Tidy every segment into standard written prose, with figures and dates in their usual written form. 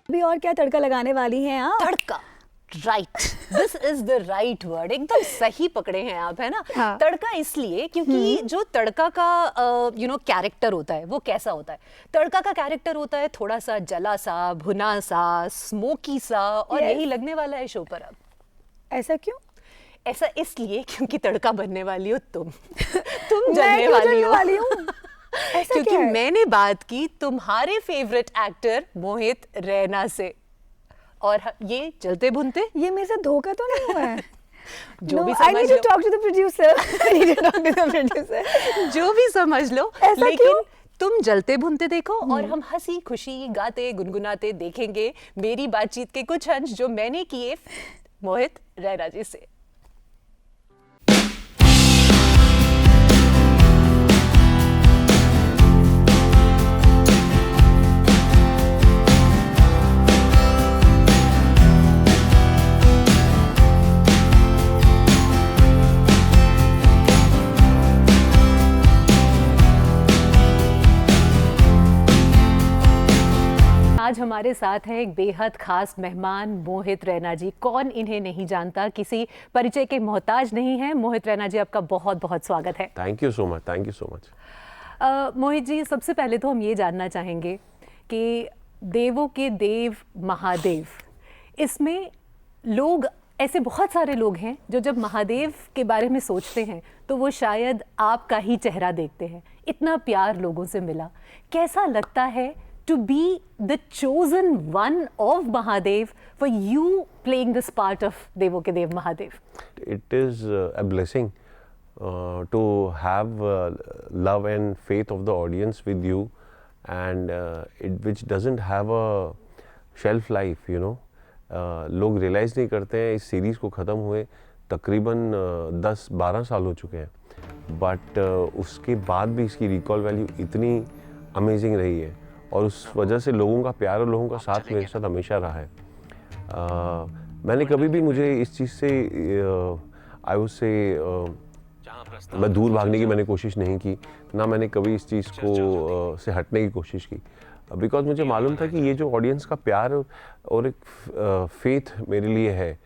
अभी और क्या तड़का लगाने वाली हैं आप? Tadka, right, this is the right word, एकदम सही पकड़े हैं आप, है ना। हाँ। तड़का इसलिए क्योंकि जो तड़का का कैरेक्टर होता है वो कैसा होता है। तड़का का कैरेक्टर होता है थोड़ा सा जला सा, भुना सा, स्मोकी सा, और Yes. यही लगने वाला है शो पर अब। ऐसा क्यों? ऐसा इसलिए क्योंकि तड़का बनने वाली हो तुम तुम मैं जलने क्यों वाली जलने हो वाली हूँ? ऐसा क्योंकि क्या है? मैंने बात की तुम्हारे फेवरेट एक्टर मोहित रैना से, और ये जलते भुनते ये मेरे साथ धोखा तो नहीं हुआ है? जो भी I समझ need to low, talk to the producer. I need to talk to the producer. जो भी समझ लो, ऐसा लेकिन क्यों? तुम जलते भुनते देखो और हम हंसी खुशी गाते गुनगुनाते देखेंगे मेरी बातचीत के कुछ अंश जो मैंने किए मोहित रैना जी से। आज हमारे साथ हैं एक बेहद खास मेहमान मोहित रैना जी। कौन इन्हें नहीं जानता, किसी परिचय के मोहताज नहीं है। मोहित रैना जी, आपका बहुत बहुत स्वागत है। Thank you so much, thank you so much. Mohit ji, सबसे पहले तो हम ये जानना चाहेंगे कि देवों के देव महादेव, इसमें लोग, ऐसे बहुत सारे लोग हैं जो जब महादेव के बारे में सोचते हैं तो वो शायद आपका ही चेहरा देखते हैं। इतना प्यार लोगों से मिला, कैसा लगता है to be the chosen one of Mahadev, for you playing this part of Devo Ke Dev Mahadev? It is a blessing to have love and faith of the audience with you, and which doesn't have a shelf life, you know. लोग realise नहीं करते हैं, इस series को ख़त्म हुए तकरीबन 10-12 साल हो चुके हैं, बट उसके बाद भी इसकी रिकॉल वैल्यू इतनी अमेजिंग रही है, और उस वजह से लोगों का प्यार और लोगों का साथ मेरे साथ हमेशा रहा है। मैंने कभी भी, मुझे इस चीज़ से आई वुड से मैं दूर भागने की मैंने कोशिश नहीं की, ना मैंने कभी इस चीज़ को से हटने की कोशिश की, बिकॉज मुझे मालूम था कि ये जो ऑडियंस का प्यार और एक फेथ मेरे लिए है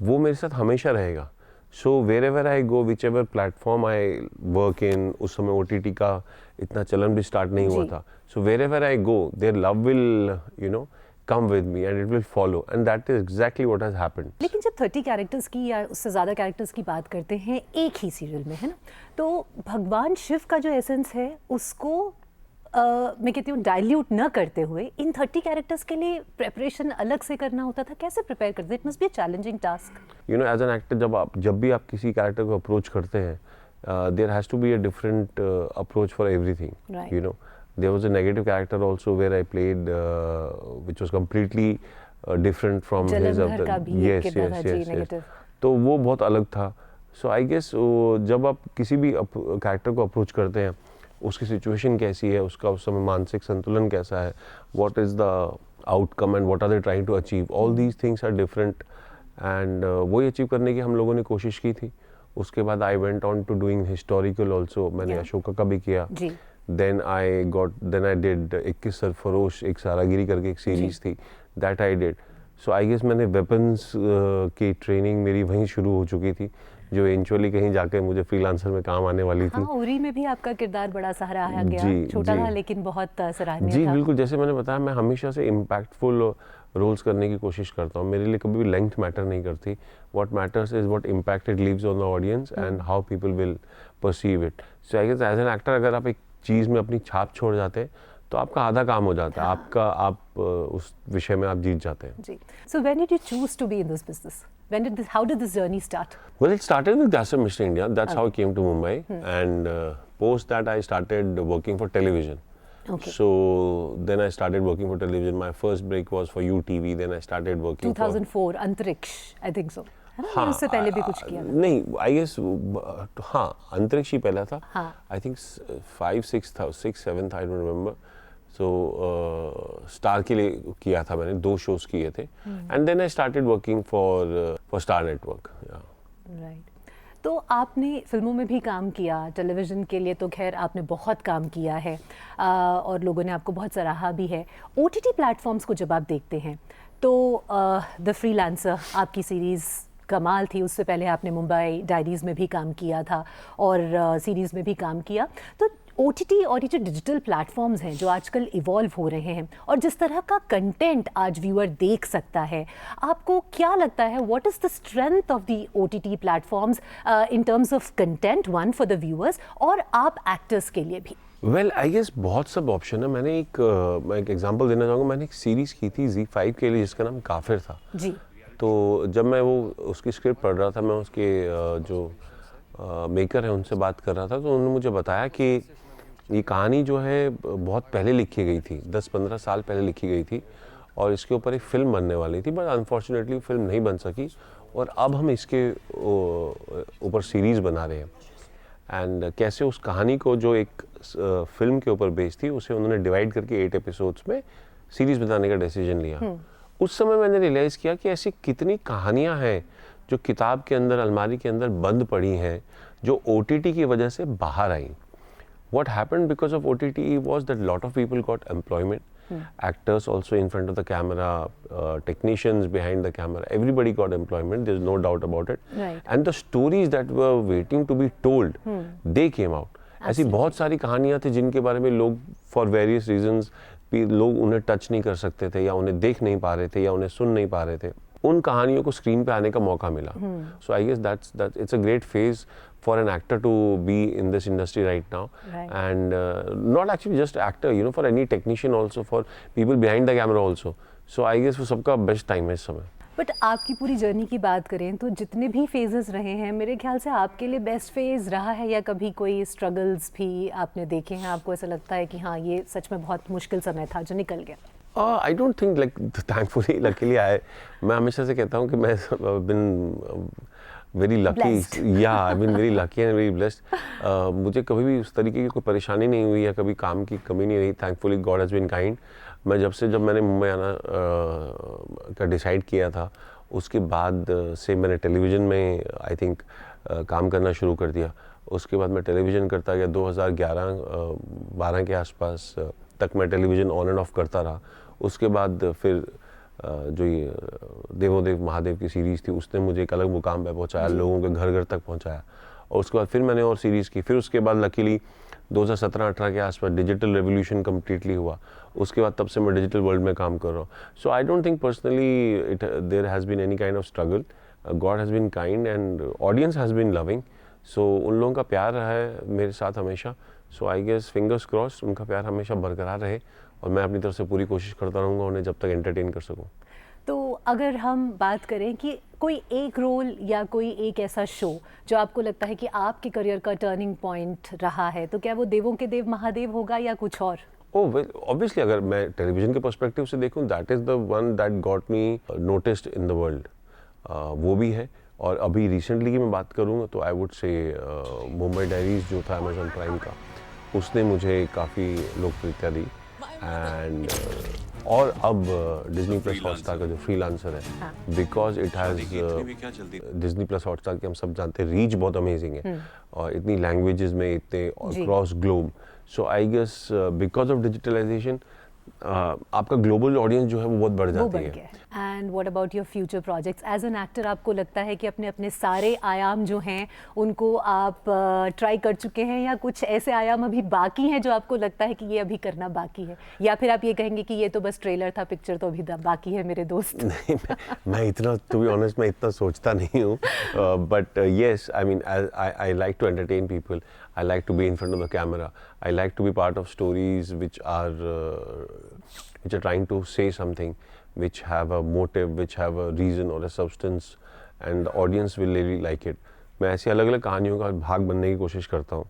वो मेरे साथ हमेशा रहेगा। So wherever I go, whichever platform I work in, उस समय OTT का इतना चलन भी स्टार्ट नहीं हुआ था। So wherever I go, their love will come with me and it will follow, and that is exactly what has happened. लेकिन जब 30 कैरेक्टर्स की या उससे ज़्यादा कैरेक्टर्स की बात करते हैं एक ही सीरियल में, है ना, तो भगवान शिव का जो एसेंस है उसको मैं कहती हूँ डाइल्यूट न करते हुए इन 30 कैरेक्टर्स के लिए प्रिपरेशन अलग से करना होता था। कैसे प्रिपेयर करते? It must be a challenging task. You know, as an actor जब भी आप किसी कैरेक्टर को अप्रोच करते हैं, there has to be a different approach for everything. You know, there was a negative character also where I played which was completely different from his other. Yes. तो वो बहुत अलग था। So I guess जब आप किसी भी character को अप्रोच करते हैं, उसकी सिचुएशन कैसी है, उसका उस समय मानसिक संतुलन कैसा है, what is the outcome and what are they trying to achieve, all these things are different, and वही अचीव करने की हम लोगों ने कोशिश की थी। उसके बाद I went on to doing historical also, मैंने अशोका का भी किया। Then I did 21 सरफरोश, एक सारागिरी करके एक सीरीज थी, that I did. So I guess मैंने वेपन्स की ट्रेनिंग मेरी वहीं शुरू हो चुकी थी, जो इवेंचुअली कहीं जाकर मुझे फ्रीलांसर में काम आने वाली थी। हाँ, उरी में भी आपका किरदार बड़ा सराहा गया, छोटा था लेकिन बहुत सराहनीय था। बिल्कुल, जैसे मैंने बताया, मैं हमेशा से इम्पैक्टफुल रोल्स करने की कोशिश करता हूँ। मेरे लिए कभी भी लेंथ मैटर नहीं करती। What matters is what impact it leaves on the audience and how people will perceive it. So I guess as an actor अगर आप एक चीज़ में अपनी छाप छोड़ जाते हैं तो आपका आधा काम हो जाता है। आप उस विषय में आप जीत जाते हैं। जी। So when did you choose to be in this business? How did this journey start? Well, it started with Dasar Mr. India. That's how I came to Mumbai, and post that I started working for television. Okay. So then I started working for television. My first break was for UTV. Then I started working 2004 अंतरिक्ष, I think so. हाँ, उससे पहले भी कुछ किया था? नहीं, I guess हाँ, अंतरिक्ष ही पहला था। आई थिंक 5, 6, 7 था, I don't remember. So star के लिए किया था मैंने, 2 शोज किए थे, and then I started working for Star Network. Right. तो आपने फिल्मों में भी काम किया, टेलीविज़न के लिए तो खैर आपने बहुत काम किया है और लोगों ने आपको बहुत सराहा भी है। OTT प्लेटफॉर्म्स को जब आप देखते हैं तो द फ्रीलांसर आपकी सीरीज़ कमाल थी, उससे पहले आपने मुंबई डायरीज़ में भी काम किया था और सीरीज़ में भी काम किया। तो OTT और ये जो डिजिटल प्लेटफॉर्म्स हैं जो आजकल इवॉल्व हो रहे हैं और जिस तरह का कंटेंट आज व्यूअर देख सकता है, आपको क्या लगता है what is the strength of the OTT platforms in terms of content, one for the viewers और आप एक्टर्स के लिए भी? वेल आई गेस बहुत सब ऑप्शन है। मैं एक एग्जांपल देना चाहूँगा। मैंने एक सीरीज़ की थी ZEE5 के लिए जिसका नाम काफिर था। जी। तो जब मैं वो उसकी स्क्रिप्ट पढ़ रहा था, मैं उसके जो मेकर हैं उनसे बात कर रहा था, तो उन्होंने मुझे बताया कि ये कहानी जो है बहुत पहले लिखी गई थी, 10-15 साल पहले लिखी गई थी और इसके ऊपर एक फ़िल्म बनने वाली थी, बट अनफॉर्चुनेटली फिल्म नहीं बन सकी और अब हम इसके ऊपर सीरीज़ बना रहे हैं। एंड कैसे उस कहानी को जो एक फिल्म के ऊपर बेस्ड थी उसे उन्होंने डिवाइड करके 8 एपिसोड्स में सीरीज़ बनाने का डिसीजन लिया। उस समय मैंने रियलाइज़ किया कि ऐसी कितनी कहानियाँ हैं जो किताब के अंदर, अलमारी के अंदर बंद पड़ी हैं, जो OTT की वजह से बाहर आई। What happened because of OTT was that a lot of people got employment. Actors also in front of the camera, technicians behind the camera, everybody got employment. There's no doubt about it. Right. And the stories that were waiting to be told, they came out. ऐसी बहुत सारी कहानियाँ थी जिनके बारे में लोग for various reasons लोग उन्हें टच नहीं कर सकते थे या उन्हें देख नहीं पा रहे थे या उन्हें सुन नहीं पा रहे थे। उन कहानियों को स्क्रीन पे आने का मौका मिला। So I guess that's it's a great phase for an actor to be in this industry right now. Right. And not actually just actor, you know, for any technician also, for people behind the camera also. So I guess वो सबका best time है इस समय। But आपकी पूरी journey की बात करें तो जितने भी फेजेस रहे हैं, मेरे ख्याल से आपके लिए बेस्ट फेज रहा है या कभी कोई स्ट्रगल्स भी आपने देखे हैं, आपको ऐसा लगता है कि हाँ ये सच में बहुत मुश्किल समय था जो निकल गया? I don't think, like, thankfully, luckily, मैं हमेशा से कहता हूँ कि मैं been very lucky. Blessed. Yeah, I've been very lucky and very blessed. मुझे कभी भी उस तरीके की कोई परेशानी नहीं हुई या कभी काम की कमी नहीं रही. Thankfully, God has been kind. जब मैंने मुंबई आना का डिसाइड किया था, उसके बाद से मैंने टेलीविज़न में आई थिंक काम करना शुरू कर दिया. उसके बाद मैं टेलीविज़न करता गया. 2011-12 के आसपास तक मैं टेलीविज़न ऑन एंड ऑफ करता रहा. उसके बाद फिर जो ये देवोदेव महादेव की सीरीज़ थी उसने मुझे एक अलग मुकाम पे पहुंचाया, लोगों के घर घर तक पहुंचाया. और उसके बाद फिर मैंने और सीरीज़ की. फिर उसके बाद लकीली 2017-18 के आसपास डिजिटल रेवोल्यूशन कम्प्लीटली हुआ. उसके बाद तब से मैं डिजिटल वर्ल्ड में काम कर रहा हूँ. So I don't think personally there has been any kind of struggle. God has been kind and audience has been loving. So उन लोगों का प्यार रहा है मेरे साथ हमेशा. So I guess fingers crossed उनका प्यार हमेशा बरकरार रहे और मैं अपनी तरफ से पूरी कोशिश करता रहूँगा उन्हें जब तक एंटरटेन कर सकूँ. तो अगर हम बात करें कि कोई एक रोल या कोई एक ऐसा शो जो आपको लगता है कि आपके करियर का टर्निंग पॉइंट रहा है, तो क्या वो देवों के देव महादेव होगा या कुछ और? ओह वेल, ऑब्वियसली अगर मैं टेलीविज़न के पर्सपेक्टिव से देखूं, that is the one that got me noticed in the world. वो भी है. और अभी रिसेंटली की मैं बात करूँ तो I would say Mumbai diaries जो था अमेज़न प्राइम का, उसने मुझे काफ़ी लोकप्रियता दी. एंड और अब डिज्नी प्लस हॉटस्टार का जो फ्रीलांसर है, because it has Disney plus Hotstar के हम सब जानते हैं रीच बहुत अमेजिंग है और इतनी लैंग्वेजेस में, इतने across globe. So I guess because of digitalization आपका ग्लोबल ऑडियंस जो है वो बहुत बढ़ जाती है. And what about your future projects as an actor? आपको लगता है कि अपने अपने सारे आयाम जो हैं उनको आप ट्राई कर चुके हैं या कुछ ऐसे आयाम अभी बाकी हैं जो आपको लगता है कि ये अभी करना बाकी है, या फिर आप ये कहेंगे कि ये तो बस ट्रेलर था, पिक्चर तो अभी बाकी है मेरे दोस्त? नहीं, मैं इतना, टू बी ऑनेस्ट, मैं इतना सोचता नहीं हूँ. But yes, I mean I like to entertain people. I like to be in front of the camera. I like to be part of stories which are trying to say something, which have a motive, which have a reason or a substance, and the audience will really like it. मैं ऐसी अलग अलग कहानियों का भाग बनने की कोशिश करता हूँ.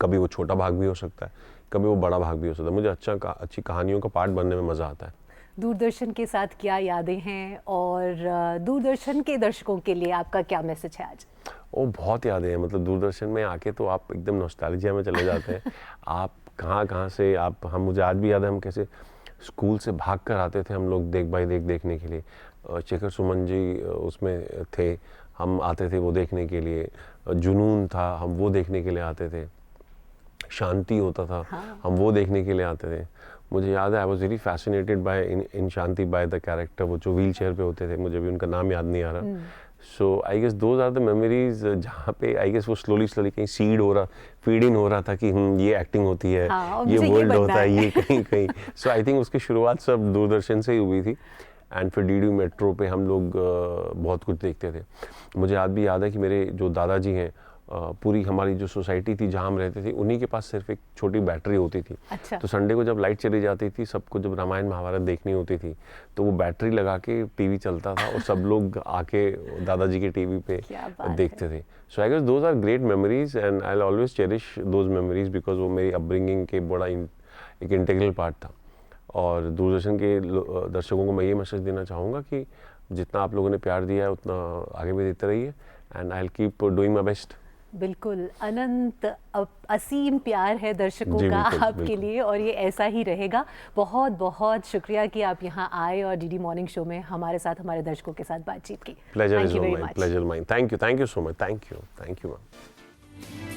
कभी वो छोटा भाग भी हो सकता है, कभी वो बड़ा भाग भी हो सकता है. मुझे अच्छी कहानियों का पार्ट बनने में मज़ा आता है. दूरदर्शन के साथ क्या यादें हैं और दूरदर्शन के दर्शकों के लिए आपका क्या मैसेज है आज? ओ, बहुत यादें हैं. मतलब दूरदर्शन में आके तो आप एकदम नॉस्टैल्जिया में चले जाते हैं. आप कहाँ से हम मुझे आज भी याद है हम कैसे स्कूल से भाग कर आते थे हम लोग देखने के लिए. शेखर सुमन जी उसमें थे. हम आते थे वो देखने के लिए, जुनून था हम वो देखने के लिए आते थे, शांति होता था हम वो देखने के लिए आते थे। मुझे याद है I was very fascinated by in Shanti by the character, वो जो व्हील चेयर पे होते थे, मुझे भी उनका नाम याद नहीं आ रहा। So I guess those are the memories जहाँ पे आई गेस वो स्लोली कहीं सीड हो रहा, फीड इन हो रहा था कि ये एक्टिंग होती है, और ये मुझे ये वर्ल्ड बनना होता है, है। ये कहीं कहीं। सो आई थिंक उसकी शुरुआत सब दूरदर्शन से ही हुई थी। एंड फिर डीडी मेट्रो पे हम लोग बहुत कुछ देखते थे। मुझे आज भी याद है कि मेरे जो दादाजी हैं, पूरी हमारी जो सोसाइटी थी जहाँ हम रहते थे, उन्हीं के पास सिर्फ एक छोटी बैटरी होती थी। अच्छा। तो संडे को जब लाइट चली जाती थी, सबको जब रामायण महाभारत देखनी होती थी, तो वो बैटरी लगा के टीवी चलता था और सब लोग आके दादाजी के टीवी पे क्या बात देखते थे। So I guess those are great memories and I will always cherish those memories because वो मेरी अपब्रिंगिंग के बड़ा एक इंटीग्रल पार्ट था। और दूरदर्शन के दर्शकों को मैं ये मैसेज देना चाहूँगा कि जितना आप लोगों ने प्यार दिया है उतना आगे भी देते रहिए, and I will keep doing my best. बिल्कुल, अनंत असीम प्यार है दर्शकों जी, का बिल्कुल, आपके बिल्कुल। लिए, और ये ऐसा ही रहेगा। बहुत बहुत शुक्रिया कि आप यहाँ आए और डीडी मॉर्निंग शो में हमारे साथ, हमारे दर्शकों के साथ बातचीत की। Pleasure Thank is you all very mine. much. Pleasure mine. Thank you so much. Thank you, ma'am.